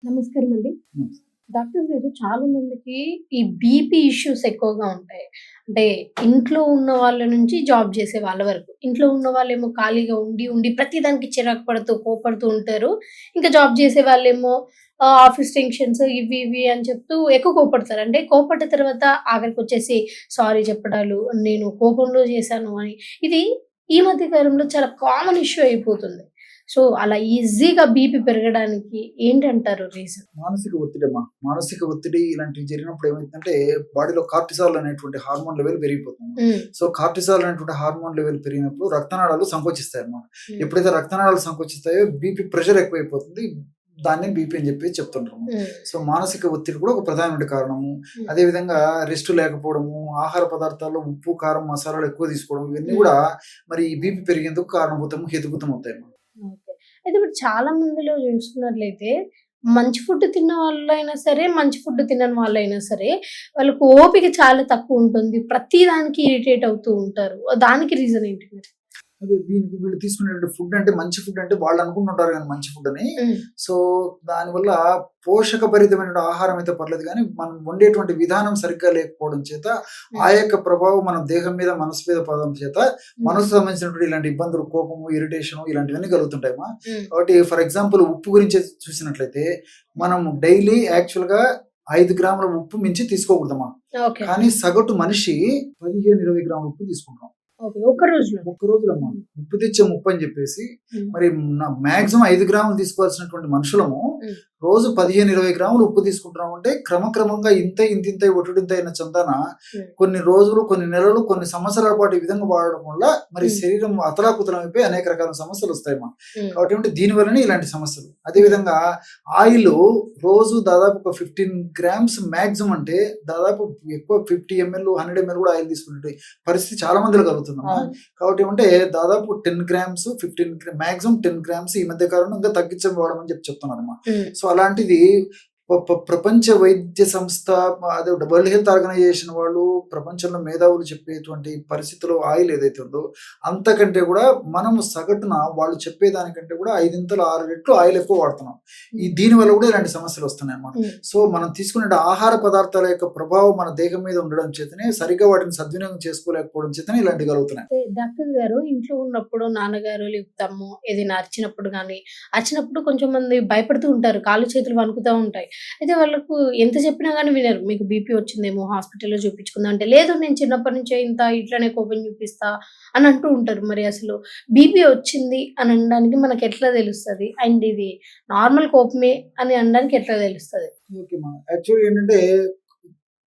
నమస్కారం అండి. హ్మ్. డాక్టర్ గారు చాలా మందికి ఈ బీపీ ఇష్యూస్ ఎక్కువగా ఉంటాయి. అంటే ఇంట్లో ఉన్న వాళ్ళ నుంచి జాబ్ చేసే వాళ్ళ వరకు. ఇంట్లో ఉన్న వాళ్ళేమో ఖాళీగా ఉండి ప్రతి దానికి చిరాకు పడుతూ, కోప్పడుతూ ఉంటారు. ఇంకా జాబ్ చేసే వాళ్ళేమో ఆఫీస్ టెన్షన్స్ ఇవి అని చెప్తూ ఎక్కువ కోప్పడతారు. అంటే కోప్పడ్డ తర్వాత ఆఖరికొచ్చేసి సారీ చెప్పడాలు, నేను కోపంలో చేశాను అని. ఇది ఈ మధ్య కాలంలో చాలా కామన్ ఇష్యూ అయిపోతుంది. సో, అలా ఈజీగా బీపీ పెరగడానికి ఏంటంటారు రీజన్? మానసిక ఒత్తిడమ్మా. మానసిక ఒత్తిడి ఇలాంటివి జరిగినప్పుడు ఏమైతుందంటే బాడీలో కార్టిసాల్ అనేటువంటి హార్మోన్ లెవెల్ పెరిగిపోతుంది. హ్మ్. సో, కార్టిసాల్ అనేటువంటి హార్మోన్ లెవెల్ పెరిగినప్పుడు రక్తనాళాలు సంకోచిస్తాయన్నమాట. హ్మ్. ఎప్పుడైతే రక్తనాళాలు సంకోచిస్తాయో బీపీ ప్రెషర్ ఎక్కువైపోతుంది. దాన్నే బీపీ అని చెప్పి చెప్తుంటారు. హ్మ్. సో, మానసిక ఒత్తిడి కూడా ఒక ప్రధానమైన కారణము. హ్మ్. అదేవిధంగా రెస్ట్ లేకపోవడము, ఆహార పదార్థాల్లో ఉప్పు, కారం, మసాలాలు ఎక్కువ తీసుకోవడం ఇవన్నీ హ్మ్. కూడా మరి ఈ బీపీ పెరిగేందుకు కారణభూతం, హేతుభూతం అవుతాయన్నమాట. ఓకే. అయితే ఇప్పుడు చాలా మందిలో చూసుకున్నట్లయితే మంచి ఫుడ్ తిన్న వాళ్ళైనా సరే, మంచి ఫుడ్ తినని వాళ్ళైనా సరే, వాళ్ళకి ఓపిక చాలా తక్కువుంటుంది. ప్రతి దానికి ఇరిటేట్ అవుతూ ఉంటారు. దానికి రీజన్ ఏంటి మరి? అదే దీనికి వీళ్ళు తీసుకునేటువంటి ఫుడ్ అంటే మంచి ఫుడ్ అంటే వాళ్ళు అనుకుంటుంటారు కానీ మంచి ఫుడ్ అని. హ్మ్. సో దానివల్ల పోషకభరితమైన ఆహారం అయితే పర్లేదు కానీ మనం వండేటువంటి విధానం సరిగ్గా లేకపోవడం చేత ఆ హ్మ్. యొక్క ప్రభావం మన దేహం మీద మనసు మీద పడడం చేత హ్మ్. మనసుకు సంబంధించినటువంటి ఇలాంటి ఇబ్బందులు, కోపము, ఇరిటేషన్ ఇలాంటివన్నీ కలుగుతుంటాయమ్మా. హ్మ్. కాబట్టి ఫర్ ఎగ్జాంపుల్ ఉప్పు గురించి చూసినట్లయితే మనం డైలీ యాక్చువల్గా 5 గ్రాముల ఉప్పు మించి తీసుకోకూడదమ్మా. ఓకే. కానీ సగటు మనిషి 15-20 గ్రాముల ఉప్పు తీసుకుంటాం ఓకే. ఒక్క రోజులో? ఒక్క రోజులమ్మా. హ్మ్. ఉప్పు తెచ్చే ముప్పు అని చెప్పేసి హ్మ్. మరి మాక్సిమం 5 గ్రాములు తీసుకోవాల్సినటువంటి మనుషులము హ్మ్. రోజు 15-20 గ్రాములు ఉప్పు తీసుకుంటున్నాం అంటే క్రమక్రమంగా ఇంత ఒట్టుడింత అయిన చందాన హ్మ్. కొన్ని రోజులు, కొన్ని నెలలు, కొన్ని సంవత్సరాల పాటు ఈ విధంగా వాడడం వల్ల మరి హ్మ్. శరీరం అతలాకుతలం అయిపోయి అనేక రకాల సమస్యలు వస్తాయమ్మా. హ్మ్. కాబట్టి ఏంటి దీని వల్లనే ఇలాంటి సమస్యలు. అదేవిధంగా ఆయిల్ రోజు దాదాపు ఒక 15 గ్రామ్స్ మాక్సిమం అంటే దాదాపు ఎక్కువ 50 ఎంఎల్ 100 ఎంఎల్ కూడా ఆయిల్ తీసుకునే పరిస్థితి చాలా మందిలో కలుగుతుందమ్మా. అవును. కాబట్టి ఏమంటే దాదాపు 10 గ్రామ్స్ 15 మాక్సిమం 10 గ్రామ్స్ ఈ మధ్య కాలంలో ఇంకా తగ్గించడం వాడమని చెప్తున్నారమ్మా. హ్మ్. సో అలాంటిది ప్రపంచ వైద్య సంస్థ, అదే వరల్డ్ హెల్త్ ఆర్గనైజేషన్ వాళ్ళు, ప్రపంచంలో మేధావులు చెప్పేటువంటి పరిస్థితిలో ఆయిల్ ఏదైతే ఉందో అంతకంటే కూడా మనము సగటున వాళ్ళు చెప్పేదానికంటే కూడా 5-6 రెట్లు ఆయిల్ ఎక్కువ వాడుతున్నాం. దీని వల్ల కూడా ఇలాంటి సమస్యలు వస్తున్నాయి అన్నమాట. హ్మ్. సో మనం తీసుకునే ఆహార పదార్థాల యొక్క ప్రభావం మన దేహం మీద ఉండడం చేతనే సరిగ్గా వాటిని సద్వినియోగం చేసుకోలేకపోవడం చేతనే ఇలాంటివి కలుగుతున్నాయి. అయితే డాక్టర్ గారు ఇంట్లో ఉన్నప్పుడు నాన్నగారు లేకపోతే అమ్మో ఏదైనా అరిచినప్పుడు కొంచెం మంది భయపడుతూ ఉంటారు. కాళ్ళు చేతులు వణుకుతా ఉంటాయి. అయితే వాళ్ళకు ఎంత చెప్పినా గాని వినరు. మీకు బీపీ వచ్చిందేమో హాస్పిటల్‌లో చూపించుకుందాం అంటే, లేదు నేను చిన్నప్పటి నుంచే ఇట్లనే కోపం చూపిస్తా అని అంటూ ఉంటారు. మరి అసలు బీపీ వచ్చింది అని అనడానికి మనకెట్లా తెలుస్తది? అండ్ ఇది నార్మల్ కోపమే అని అనడానికి ఎట్లా తెలుస్తది? ఓకేమా. యాక్చువల్‌గా ఏంటంటే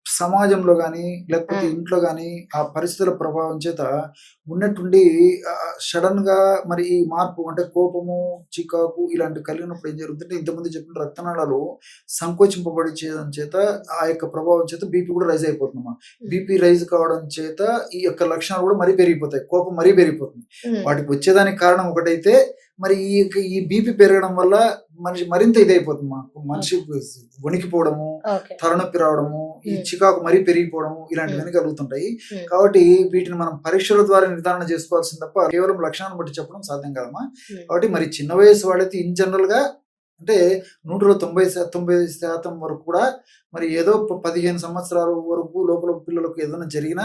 సమాజంలో గాని, లేకపోతే ఆ! ఇంట్లో గాని ఆ పరిస్థితుల ప్రభావం చేత ఉన్నట్టుండి సడెన్‌గా మరి ఈ మార్పు అంటే కోపము, చికాకు ఇలాంటివి కలిగినప్పుడు ఏం జరుగుతుందంటే ఇంతకుముందు చెప్పిన రక్తనాళాలు సంకోచింపబడి చేయడం చేత ఆ యొక్క ప్రభావం చేత బీపీ కూడా రైజ్ అయిపోతుందమ్మా. హ్మ్. బీపీ రైజ్ కావడం చేత ఈ యొక్క లక్షణాలు కూడా మరీ పెరిగిపోతాయి. కోపం మరీ పెరిగిపోతుంది. హ్మ్. వాటికి వచ్చేదానికి కారణం ఒకటైతే మరి ఈ బీపీ పెరగడం వల్ల మనిషి మరింత ఇదైపోతుంది. మనిషి వణికిపోవడము, ఓకే. తలనొప్పి రావడము, ఈ హ్మ్. చికాకు మరీ పెరిగిపోవడము హ్మ్. ఇలాంటివన్నీ కలుగుతుంటాయి. హ్మ్. కాబట్టి వీటిని మనం పరీక్షల ద్వారా నిర్ధారణ చేసుకోవాల్సింది తప్ప కేవలం లక్షణాలను బట్టి చెప్పడం సాధ్యం కాదమ్మా. హ్మ్. కాబట్టి మరి చిన్న వయసు వాళ్ళైతే ఇన్ జనరల్‌గా అంటే 100లో 90% వరకు కూడా మరి ఏదో 15 సంవత్సరాల వరకు లోపల పిల్లలకు ఏదైనా జరిగినా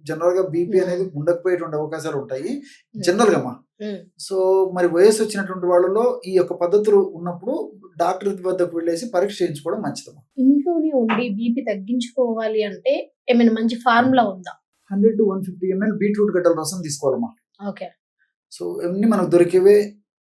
జనరల్‌గా బీపీ హ్మ్. అనేది ఉండకపోయేటువంటి అవకాశాలు ఉంటాయి. హ్మ్. జనరల్‌గామ్మా. హ్మ్. సో మరి వయస్సు వచ్చినటువంటి వాళ్ళలో ఈ యొక్క పద్ధతులు ఉన్నప్పుడు డాక్టర్ వద్దకు వెళ్ళేసి పరీక్ష చేయించుకోవడం మంచిదమ్మా. ఇంట్లోనే ఉండి బీపీ తగ్గించుకోవాలి అంటే ఏమైనా మంచి ఫార్ములా ఉందా? 100-150 ఎంఎల్ బీట్రూట్ గడ్డల రసం తీసుకోవాలమ్మా. ఓకే. సో ఇవన్నీ మనకు దొరికేవే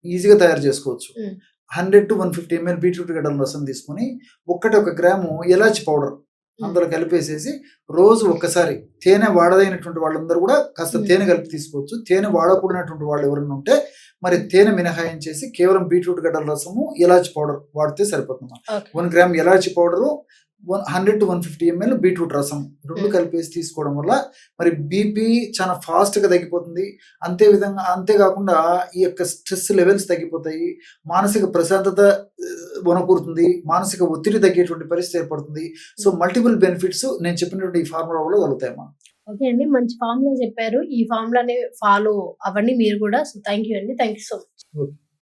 ఈజీగా తయారు చేసుకోవచ్చు. హ్మ్. 100-150 ఎంఎల్ బీట్రూట్ గడ్డల రసం తీసుకొని ఒక గ్రాము ఎలాచి పౌడర్ హ్మ్. అందులో కలిపేసేసి రోజు ఒక్కసారి తేనె వాడదైనటువంటి వాళ్ళందరూ కూడా కాస్త హ్మ్. తేనె కలిపి తీసుకోవచ్చు. తేనె వాడకూడనటువంటి వాళ్ళు ఎవరైనా ఉంటే మరి తేనె మినహాయించేసి కేవలం బీట్రూట్ గడ్డల రసము, ఎలాచి పౌడర్ వాడితే సరిపోతుందన్నమాట. Okay. 1 gram elaichi powder, 100-150 ML beetroot రసం 2 హ్మ్. కలిపేసి తీసుకోవడం వల్ల మరి బీపీ చాలా ఫాస్ట్‌గా తగ్గిపోతుంది. అంతేకాకుండా ఈ యొక్క స్ట్రెస్ లెవెల్స్ తగ్గిపోతాయి. మానసిక ప్రశాంతత వనకూరుతుంది. మానసిక ఒత్తిడి తగ్గేటువంటి పరిస్థితి ఏర్పడుతుంది. సో మల్టిపుల్ బెనిఫిట్స్ నేను చెప్పినటువంటి ఈ ఫార్ములా వల్ల కలుగుతాయమ్మా. ఓకే అండి. మంచి ఫార్ములా చెప్పారు. ఈ ఫార్ములాని ఫాలో అవ్వండి మీరు గూడా. సో, థాంక్ యూ అండి. Thank you so much. Okay.